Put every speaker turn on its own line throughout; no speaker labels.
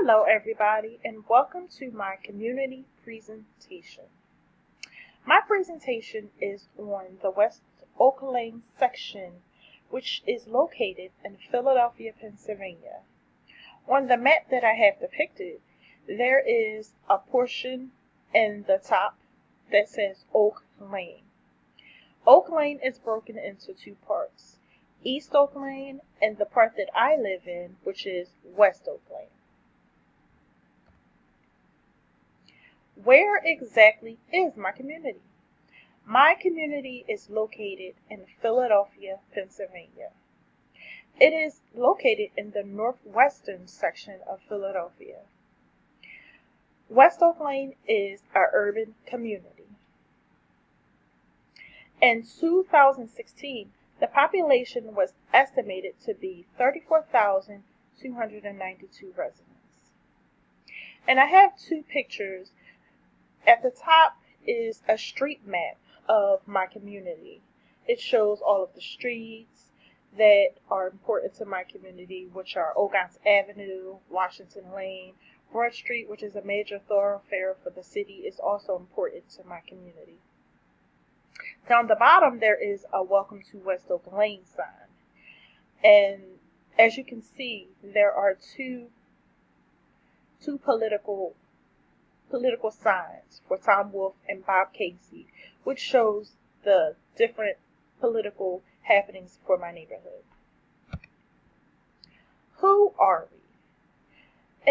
Hello everybody and welcome to my community presentation. My presentation is on the West Oak Lane section, which is located in Philadelphia, Pennsylvania. On the map that I have depicted, there is a portion in the top that says Oak Lane. Oak Lane is broken into two parts, East Oak Lane and the part that I live in, which is West Oak Lane. Where exactly is my community? My community is located in Philadelphia, Pennsylvania. It is located in the northwestern section of Philadelphia. West Oak Lane is an urban community. In 2016, the population was estimated to be 34,292 residents. And I have two pictures. At the top is a street map of my community. It shows all of the streets that are important to my community, which are Ogontz Avenue, Washington Lane, Broad Street, which is a major thoroughfare for the city, is also important to my community. Down the bottom, there is a Welcome to West Oak Lane sign. And as you can see, there are two political signs for Tom Wolf and Bob Casey, which shows the different political happenings for my neighborhood. Who are we?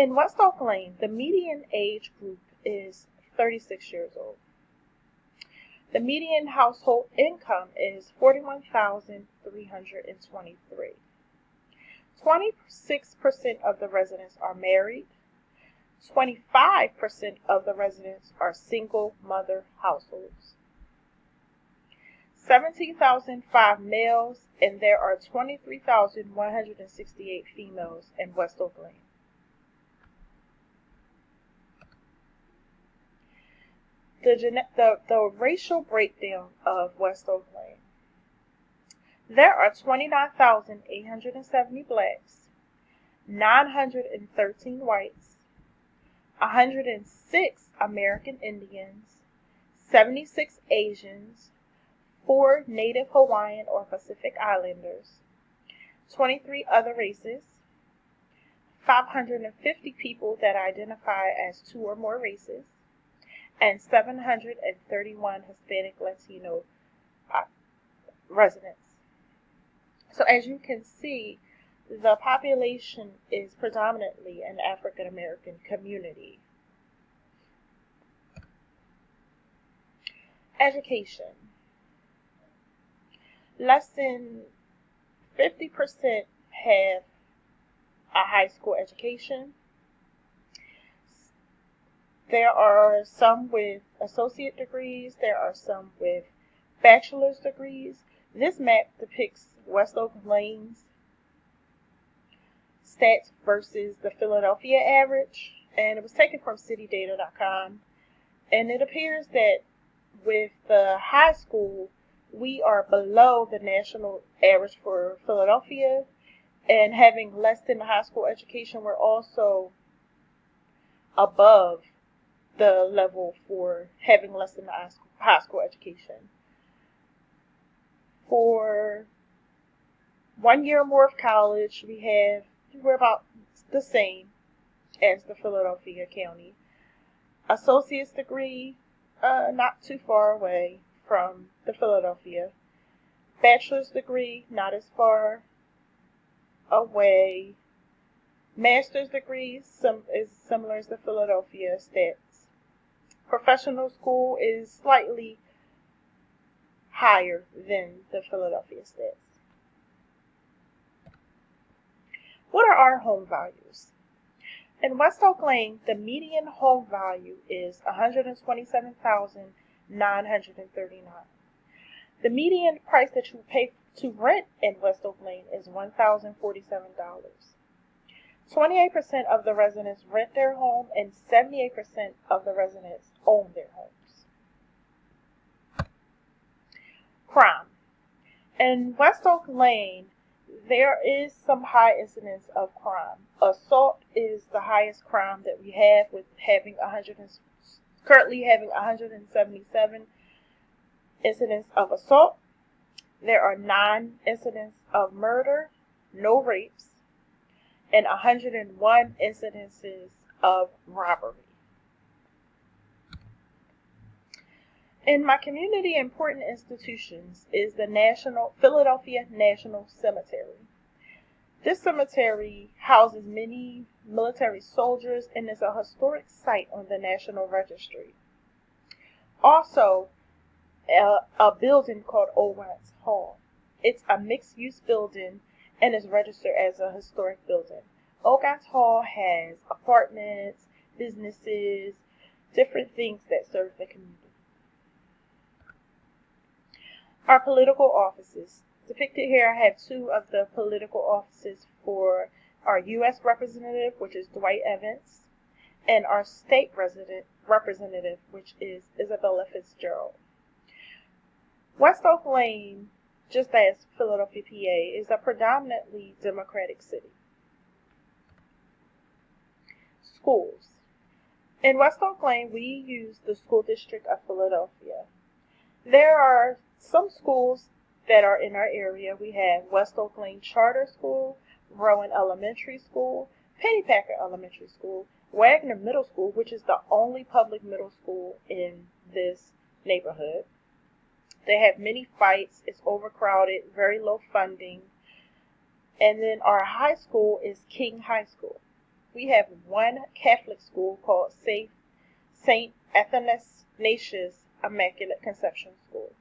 In West Oak Lane, the median age group is 36 years old. The median household income is $41,323. 26% of the residents are married. 25% of the residents are single mother households. 17,005 males, and there are 23,168 females in West Oak Lane. The racial breakdown of West Oak Lane. There are 29,870 blacks, 913 whites, 106 American Indians, 76 Asians, 4 Native Hawaiian or Pacific Islanders, 23 other races, 550 people that identify as 2 or more races, and 731 Hispanic Latino residents. So as you can see, the population is predominantly an African American community. Education. Less than 50% have a high school education. There are some with associate degrees. There are some with bachelor's degrees. This map depicts West Oak Lane's stats versus the Philadelphia average, and it was taken from citydata.com, and it appears that with the high school we are below the national average for Philadelphia, and having less than the high school education, we're also above the level for having less than the high school education. For 1 year or more of college, we're about the same as the Philadelphia County. Associate's degree, not too far away from the Philadelphia. Bachelor's degree, not as far away. Master's degree is similar as the Philadelphia stats. Professional school is slightly higher than the Philadelphia stats. What are our home values? In West Oak Lane, the median home value is $127,939. The median price that you pay to rent in West Oak Lane is $1,047. 28% of the residents rent their home, and 78% of the residents own their homes. Crime. In West Oak Lane, there is some high incidence of crime. Assault is the highest crime that we have, with currently having 177 incidents of assault. There are 9 incidents of murder, no rapes, and 101 incidences of robbery. In my community, important institutions is the Philadelphia National Cemetery. This cemetery houses many military soldiers and is a historic site on the National Registry. Also, a building called Ogatz Hall. It's a mixed-use building and is registered as a historic building. Ogatz Hall has apartments, businesses, different things that serve the community. Our political offices. Depicted here, I have 2 of the political offices for our U.S. representative, which is Dwight Evans, and our state representative, which is Isabella Fitzgerald. West Oak Lane, just as Philadelphia, PA, is a predominantly Democratic city. Schools. In West Oak Lane, we use the school district of Philadelphia. There are some schools that are in our area. We have West Oak Lane Charter School, Rowan Elementary School, Pennypacker Elementary School, Wagner Middle School, which is the only public middle school in this neighborhood. They have many fights, it's overcrowded, very low funding. And then our high school is King High School. We have one Catholic school called St. Athanasius Immaculate Conception School.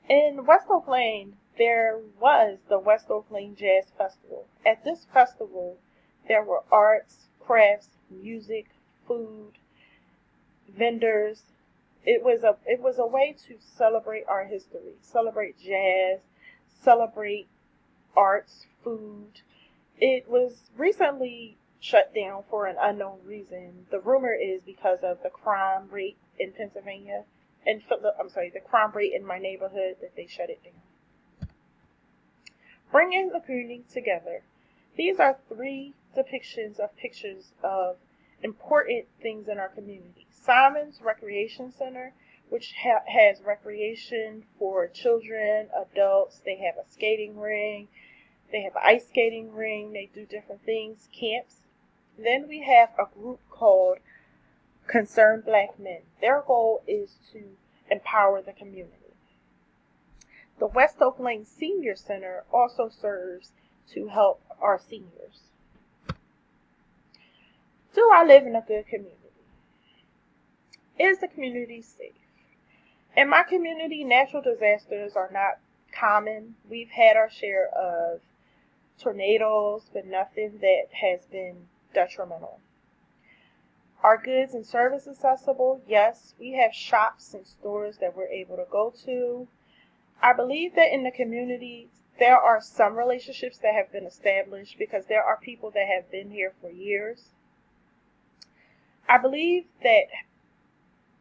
In West Oak Lane, there was the West Oak Lane Jazz Festival. At this festival, there were arts, crafts, music, food, vendors. It was a way to celebrate our history, celebrate jazz, celebrate arts, food. It was recently shut down for an unknown reason. The rumor is because of the crime rate in Pennsylvania, the crime rate in my neighborhood, that they shut it down. Bringing the community together. These are 3 depictions of pictures of important things in our community. Simon's Recreation Center, which has recreation for children, adults. They have a skating ring. They have an ice skating ring. They do different things, camps. Then we have a group called Concerned Black Men. Their goal is to empower the community. The West Oak Lane Senior Center also serves to help our seniors. Do I live in a good community? Is the community safe? In my community, natural disasters are not common. We've had our share of tornadoes, but nothing that has been detrimental. Are goods and services accessible? Yes, we have shops and stores that we're able to go to. I believe that in the community, there are some relationships that have been established because there are people that have been here for years. I believe that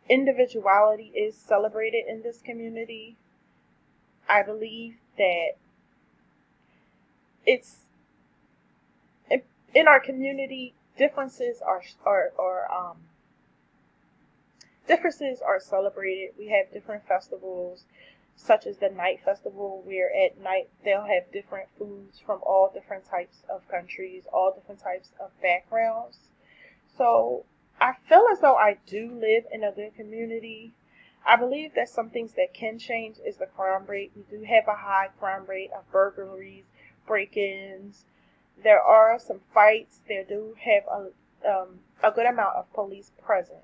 individuality is celebrated in this community. I believe that in our community, differences are celebrated. We have different festivals, such as the Night Festival, where at night they'll have different foods from all different types of countries, all different types of backgrounds. So I feel as though I do live in a good community. I believe that some things that can change is the crime rate. We do have a high crime rate of burglaries, break-ins. There are some fights. There do have a good amount of police presence.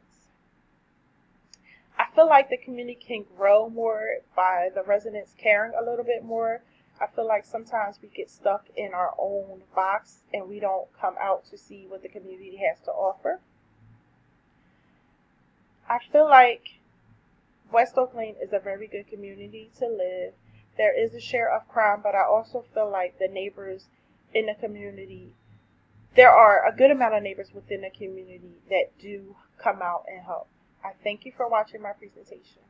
I feel like the community can grow more by the residents caring a little bit more. I feel like sometimes we get stuck in our own box and we don't come out to see what the community has to offer. I feel like West Oak Lane is a very good community to live. There is a share of crime, but I also feel like the neighbors in the community, there are a good amount of neighbors within the community that do come out and help. I thank you for watching my presentation.